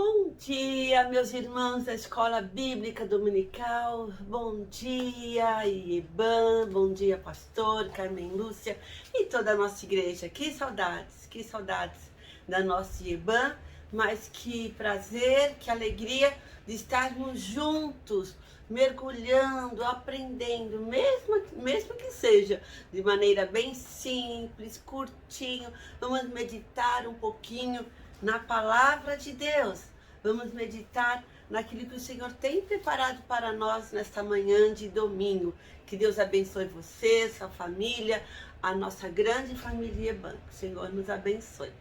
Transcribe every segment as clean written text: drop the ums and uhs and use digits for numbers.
Bom dia, meus irmãos da Escola Bíblica Dominical. Bom dia, Iban. Bom dia, pastor Carmen Lúcia e toda a nossa igreja. Que saudades da nossa Iban, mas que prazer, que alegria de estarmos juntos, mergulhando, aprendendo, mesmo que seja de maneira bem simples, curtinho. Vamos meditar um pouquinho na palavra de Deus. Vamos meditar naquilo que o Senhor tem preparado para nós nesta manhã de domingo. Que Deus abençoe você, sua família, a nossa grande família Banco. O Senhor nos abençoe.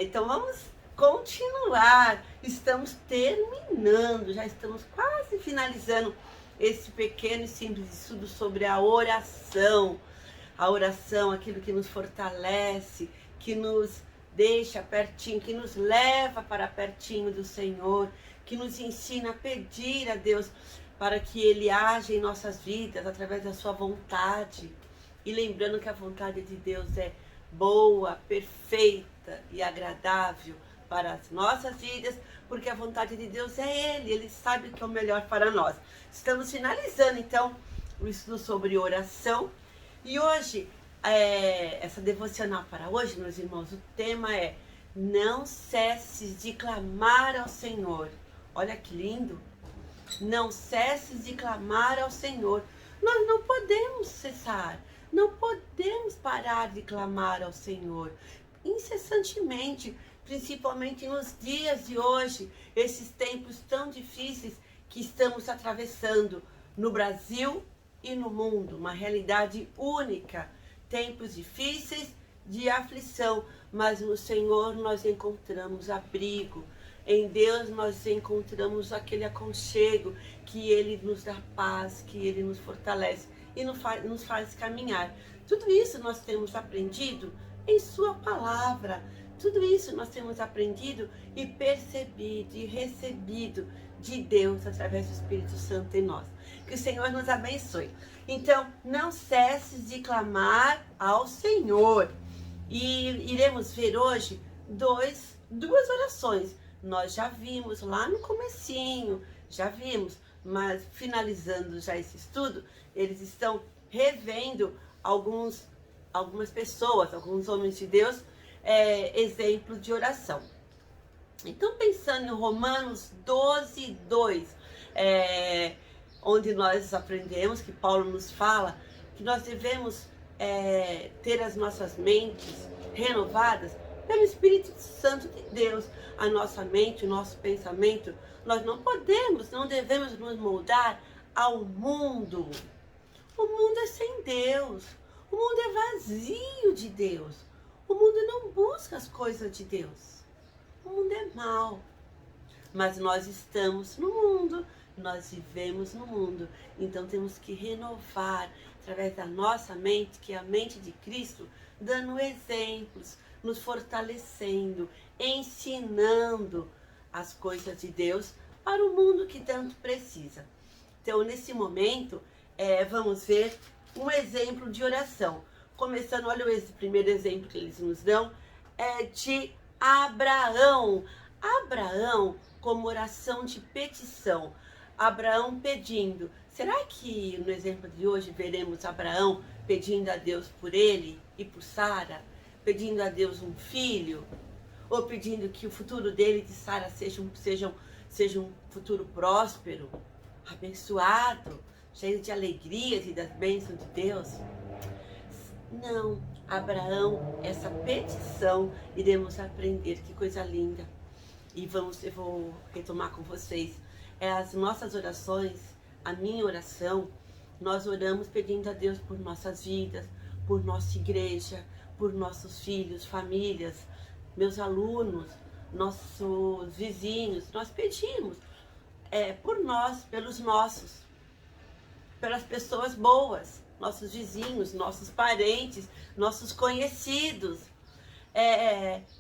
Então vamos continuar. Estamos terminando, já estamos quase finalizando esse pequeno e simples estudo sobre a oração. A oração, aquilo que nos fortalece, que nos deixa pertinho, que nos leva para pertinho do Senhor, que nos ensina a pedir a Deus para que Ele haja em nossas vidas através da sua vontade. E lembrando que a vontade de Deus é boa, perfeita e agradável para as nossas vidas, porque a vontade de Deus é Ele sabe o que é o melhor para nós. Estamos finalizando então o estudo sobre oração e hoje, essa devocional para hoje, meus irmãos, o tema é: não cesses de clamar ao Senhor. Olha que lindo! Não cesses de clamar ao Senhor. Nós não podemos cessar, não podemos parar de clamar ao Senhor incessantemente, principalmente nos dias de hoje, esses tempos tão difíceis que estamos atravessando no Brasil e no mundo, uma realidade única, tempos difíceis de aflição, mas no Senhor nós encontramos abrigo, em Deus nós encontramos aquele aconchego, que Ele nos dá paz, que Ele nos fortalece e nos faz caminhar. Tudo isso nós temos aprendido em Sua palavra, tudo isso nós temos aprendido e percebido e recebido de Deus através do Espírito Santo em nós. Que o Senhor nos abençoe. Então, não cesses de clamar ao Senhor. E iremos ver hoje duas orações. Nós já vimos lá no comecinho, mas finalizando já esse estudo, eles estão revendo algumas pessoas, alguns homens de Deus, exemplos de oração. Então, pensando em Romanos 12:2, onde nós aprendemos que Paulo nos fala que nós devemos ter as nossas mentes renovadas pelo Espírito Santo de Deus. A nossa mente, o nosso pensamento, nós não devemos nos moldar ao mundo. O mundo é sem Deus, o mundo é vazio de Deus, o mundo não busca as coisas de Deus, o mundo é mau, mas nós estamos no mundo, nós vivemos no mundo, então temos que renovar através da nossa mente, que é a mente de Cristo, dando exemplos, nos fortalecendo, ensinando as coisas de Deus para o mundo que tanto precisa. Então, nesse momento, vamos ver um exemplo de oração. Começando, olha esse primeiro exemplo que eles nos dão, é de Abraão. Abraão, como oração de petição. Abraão pedindo. Será que no exemplo de hoje veremos Abraão pedindo a Deus por ele e por Sara? Pedindo a Deus um filho? Ou pedindo que o futuro dele e de Sara seja um futuro próspero, abençoado, cheio de alegrias e das bênçãos de Deus? Não, Abraão, essa petição iremos aprender, que coisa linda. E eu vou retomar com vocês. As nossas orações, a minha oração, nós oramos pedindo a Deus por nossas vidas, por nossa igreja, por nossos filhos, famílias, meus alunos, nossos vizinhos. Nós pedimos por nós, pelos nossos, pelas pessoas boas, nossos vizinhos, nossos parentes, nossos conhecidos,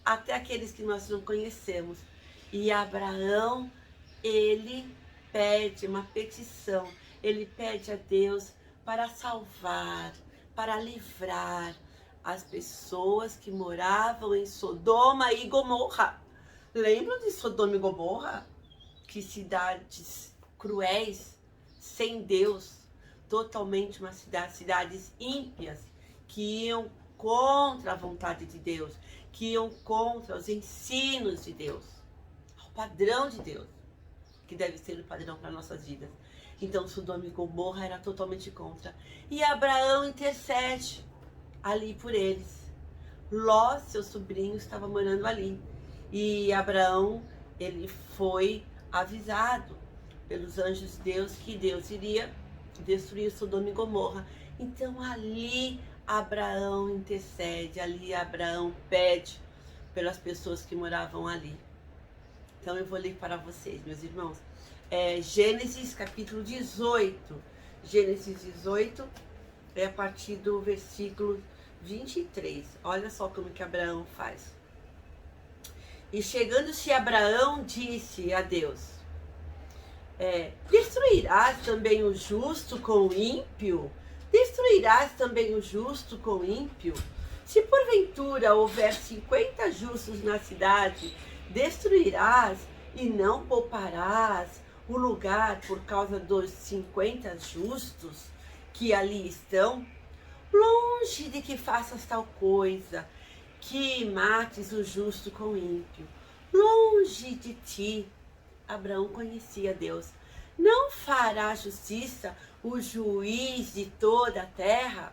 até aqueles que nós não conhecemos. E Abraão, ele pede uma petição, ele pede a Deus para salvar, para livrar as pessoas que moravam em Sodoma e Gomorra. Lembram de Sodoma e Gomorra? Que cidades cruéis, sem Deus, totalmente uma cidades ímpias, que iam contra a vontade de Deus, que iam contra os ensinos de Deus, o padrão de Deus, que deve ser o padrão para nossas vidas. Então Sodoma e Gomorra era totalmente contra. E Abraão intercede ali por eles. Ló, seu sobrinho, estava morando ali. E Abraão, ele foi avisado pelos anjos de Deus que Deus iria destruir Sodoma e Gomorra. Então ali Abraão intercede, ali Abraão pede pelas pessoas que moravam ali. Então eu vou ler para vocês, meus irmãos. Gênesis capítulo 18. Gênesis 18 é a partir do versículo 23. Olha só como que Abraão faz. E chegando-se Abraão, disse a Deus: destruirás também o justo com o ímpio? Destruirás também o justo com o ímpio? Se porventura houver 50 justos na cidade, destruirás e não pouparás o lugar por causa dos 50 justos que ali estão? Longe de que faças tal coisa, que mates o justo com o ímpio. Longe de ti. Abraão conhecia Deus. Não fará justiça o juiz de toda a terra?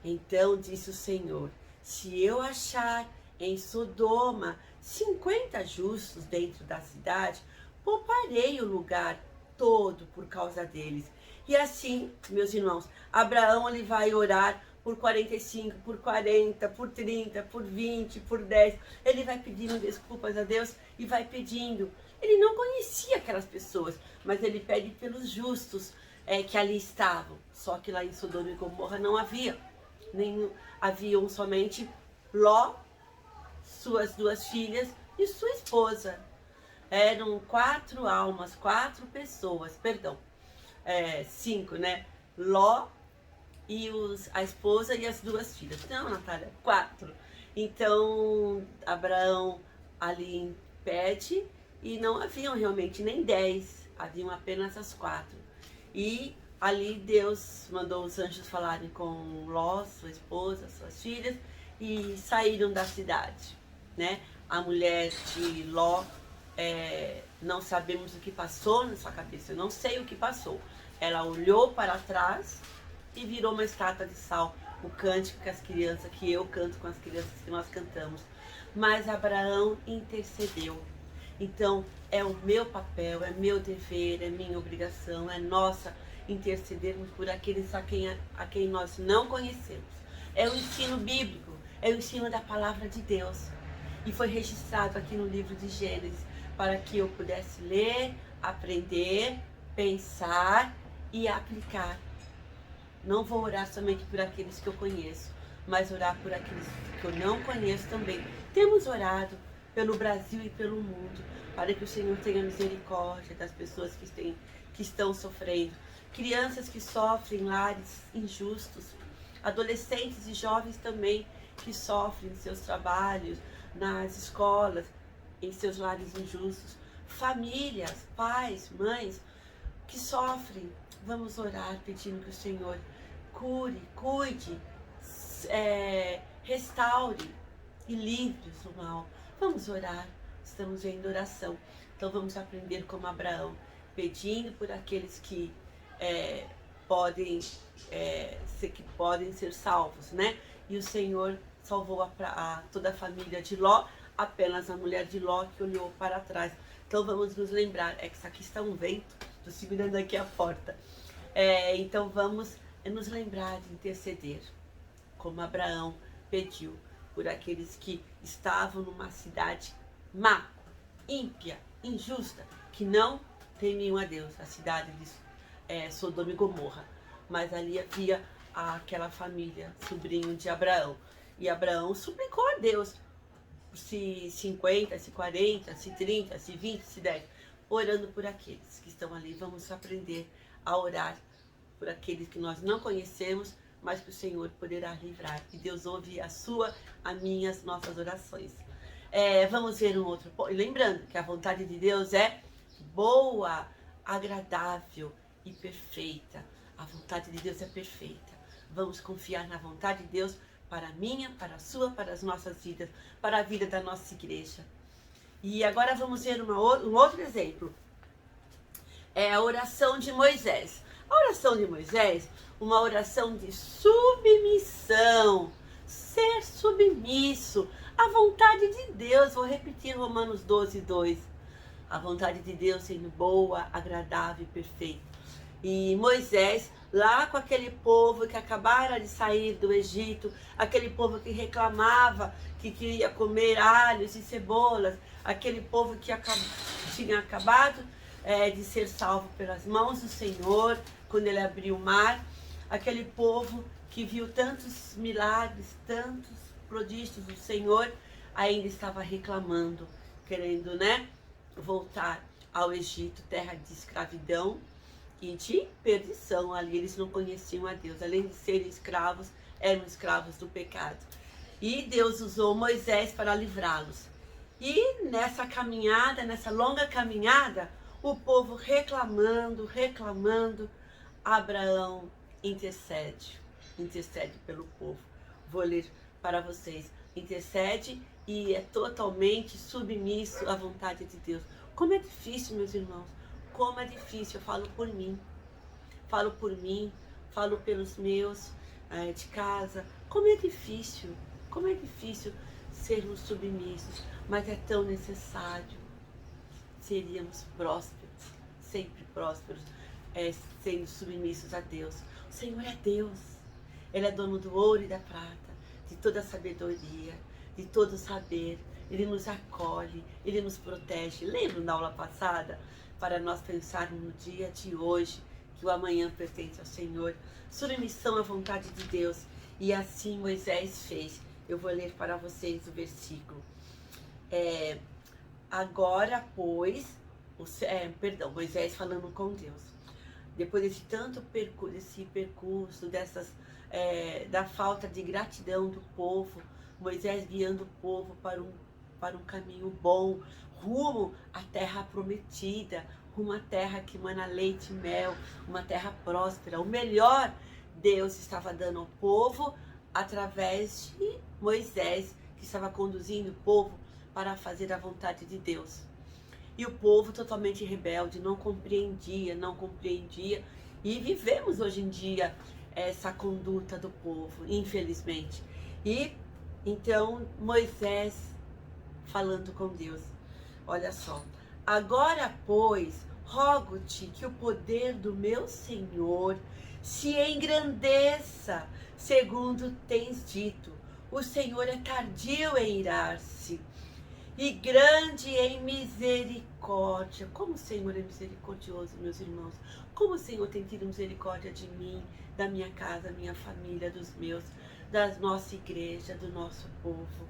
Então disse o Senhor: se eu achar em Sodoma 50 justos dentro da cidade, pouparei o lugar todo por causa deles. E assim, meus irmãos, Abraão ele vai orar por 45, por 40, por 30, por 20, por 10. Ele vai pedindo desculpas a Deus e vai pedindo. Ele não conhecia aquelas pessoas, mas ele pede pelos justos que ali estavam. Só que lá em Sodoma e Gomorra não havia. Haviam somente Ló, suas 2 filhas e sua esposa. Eram 4 almas, 4 pessoas, perdão. 5, né? Ló e a esposa e as 2 filhas. Não, Natália, 4. Então, Abraão ali pede e não haviam realmente nem 10, haviam apenas as 4. E ali Deus mandou os anjos falarem com Ló, sua esposa, suas filhas, e saíram da cidade, né? A mulher de Ló, não sabemos o que passou na sua cabeça, eu não sei o que passou. Ela olhou para trás e virou uma estátua de sal. O cântico que as crianças, que eu canto com as crianças, que nós cantamos. Mas Abraão intercedeu. Então é o meu papel, é meu dever, é minha obrigação, é nossa intercedermos por aqueles a quem nós não conhecemos. É o ensino bíblico, é o ensino da palavra de Deus. E foi registrado aqui no livro de Gênesis para que eu pudesse ler, aprender, pensar e aplicar. Não vou orar somente por aqueles que eu conheço, mas orar por aqueles que eu não conheço também. Temos orado pelo Brasil e pelo mundo, para que o Senhor tenha misericórdia das pessoas que estão sofrendo. Crianças que sofrem em lares injustos, adolescentes e jovens também que sofrem em seus trabalhos, nas escolas, em seus lares injustos. Famílias, pais, mães que sofrem. Vamos orar pedindo que o Senhor cure, cuide, restaure e livre-os do mal. Vamos orar, estamos vendo oração. Então vamos aprender como Abraão, pedindo por aqueles que podem ser salvos, né? E o Senhor salvou toda a família de Ló, apenas a mulher de Ló que olhou para trás. Então vamos nos lembrar, que isso aqui está um vento, estou segurando aqui a porta. Então vamos nos lembrar de interceder, como Abraão pediu por aqueles que estavam numa cidade má, ímpia, injusta, que não temiam a Deus, a cidade de Sodoma e Gomorra. Mas ali havia aquela família, sobrinho de Abraão. E Abraão suplicou a Deus, se 50, se 40, se 30, se 20, se 10, orando por aqueles que estão ali. Vamos aprender a orar por aqueles que nós não conhecemos, mas que o Senhor poderá livrar. E Deus ouve as minhas, nossas orações. Vamos ver um outro ponto. Lembrando que a vontade de Deus é boa, agradável e perfeita. A vontade de Deus é perfeita. Vamos confiar na vontade de Deus para a minha, para a sua, para as nossas vidas, para a vida da nossa igreja. E agora vamos ver um outro exemplo. É a oração de Moisés. A oração de Moisés, uma oração de submissão, ser submisso à vontade de Deus. Vou repetir Romanos 12, 2. A vontade de Deus sendo boa, agradável e perfeita. E Moisés, lá com aquele povo que acabara de sair do Egito, aquele povo que reclamava, que queria comer alhos e cebolas, aquele povo que tinha acabado de ser salvo pelas mãos do Senhor, quando ele abriu o mar, aquele povo que viu tantos milagres, tantos prodígios do Senhor, ainda estava reclamando, querendo, voltar ao Egito, terra de escravidão e de perdição. Ali eles não conheciam a Deus, além de serem escravos, eram escravos do pecado. E Deus usou Moisés para livrá-los. E nessa caminhada, nessa longa caminhada, o povo reclamando, Abraão intercede pelo povo. Vou ler para vocês. Intercede e é totalmente submisso à vontade de Deus. Como é difícil, meus irmãos, como é difícil. Eu falo por mim, falo pelos meus de casa. Como é difícil sermos submissos, mas é tão necessário. Seríamos prósperos, sempre prósperos, sendo submissos a Deus. O Senhor é Deus, Ele é dono do ouro e da prata, de toda a sabedoria, de todo o saber. Ele nos acolhe, Ele nos protege. Lembram da aula passada? Para nós pensarmos no dia de hoje, que o amanhã pertence ao Senhor. Submissão à vontade de Deus. E assim Moisés fez. Eu vou ler para vocês o versículo. Agora, pois, Moisés falando com Deus. Depois desse percurso, da falta de gratidão do povo, Moisés guiando o povo para um caminho bom, rumo à terra prometida, rumo à terra que emana leite e mel, uma terra próspera. O melhor Deus estava dando ao povo através de Moisés, que estava conduzindo o povo para fazer a vontade de Deus. E o povo totalmente rebelde, não compreendia, e vivemos hoje em dia essa conduta do povo, infelizmente. E então Moisés falando com Deus, olha só: agora, pois, rogo-te que o poder do meu Senhor se engrandeça, segundo tens dito. O Senhor é tardio em irar-se e grande em misericórdia. Como o Senhor é misericordioso, meus irmãos. Como o Senhor tem tido misericórdia de mim, da minha casa, minha família, dos meus, da nossa igreja, do nosso povo.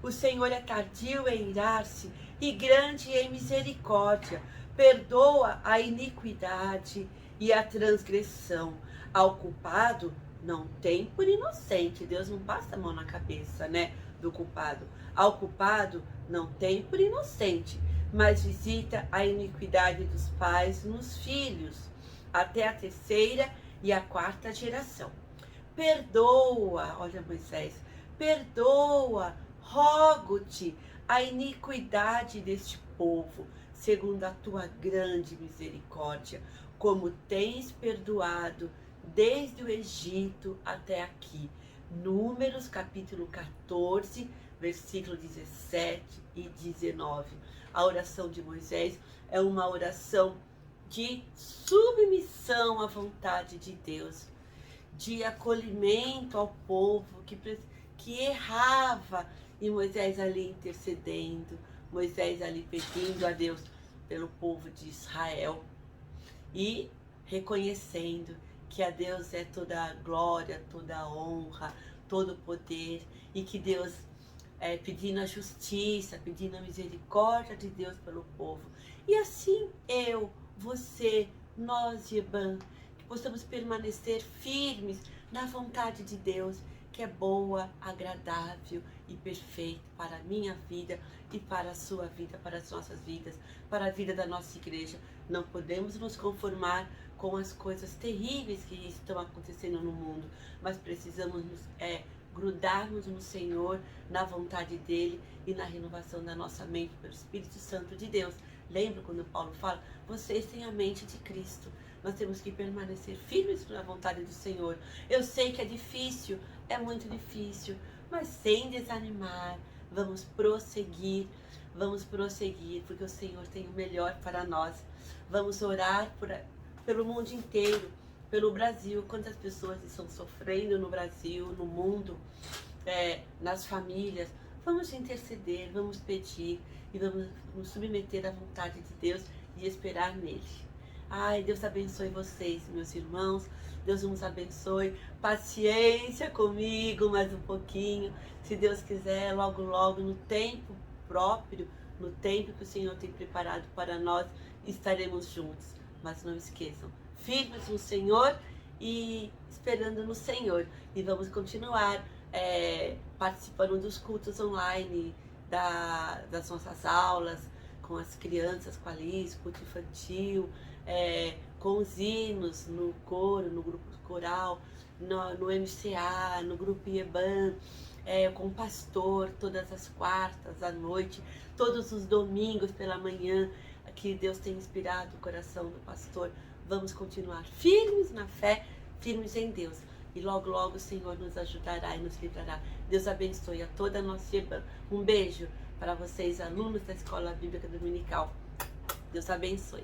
O Senhor é tardio em irar-se e grande em misericórdia. Perdoa a iniquidade e a transgressão. Ao culpado não tem por inocente. Deus não passa a mão na cabeça, do culpado. Ao culpado não tem por inocente, mas visita a iniquidade dos pais nos filhos, até a terceira e a quarta geração. Perdoa, olha Moisés, perdoa, rogo-te, a iniquidade deste povo, segundo a tua grande misericórdia, como tens perdoado desde o Egito até aqui. Números capítulo 14, versículo 17 e 19. A oração de Moisés é uma oração de submissão à vontade de Deus, de acolhimento ao povo que errava, e Moisés ali intercedendo, Moisés ali pedindo a Deus pelo povo de Israel e reconhecendo que a Deus é toda a glória, toda a honra, todo o poder, e que Deus pedindo a justiça, pedindo a misericórdia de Deus pelo povo. E assim eu, você, nós, Yeban, que possamos permanecer firmes na vontade de Deus, que é boa, agradável e perfeita para a minha vida e para a sua vida, para as nossas vidas, para a vida da nossa igreja. Não podemos nos conformar com as coisas terríveis que estão acontecendo no mundo, mas precisamos grudarmos no Senhor, na vontade dEle e na renovação da nossa mente pelo Espírito Santo de Deus. Lembra quando Paulo fala, vocês têm a mente de Cristo. Nós temos que permanecer firmes na vontade do Senhor. Eu sei que é difícil, é muito difícil, mas sem desanimar, vamos prosseguir, porque o Senhor tem o melhor para nós. Vamos orar pelo mundo inteiro, pelo Brasil. Quantas pessoas estão sofrendo no Brasil, no mundo, nas famílias. Vamos interceder, vamos pedir e vamos nos submeter à vontade de Deus e esperar nele. Ai, Deus abençoe vocês, meus irmãos. Deus nos abençoe. Paciência comigo mais um pouquinho. Se Deus quiser, logo, logo, no tempo próprio, no tempo que o Senhor tem preparado para nós, estaremos juntos. Mas não esqueçam, firmes no Senhor e esperando no Senhor. E vamos continuar participando dos cultos online, das nossas aulas, com as crianças, com a Liz, culto infantil, com os hinos no coro, no grupo coral, no MCA, no grupo IEBAN, com o pastor, todas as quartas à noite, todos os domingos pela manhã, que Deus tem inspirado o coração do pastor. Vamos continuar firmes na fé, firmes em Deus. E logo, logo o Senhor nos ajudará e nos livrará. Deus abençoe a toda a nossa IEBAN. Um beijo para vocês, alunos da Escola Bíblica Dominical. Deus abençoe.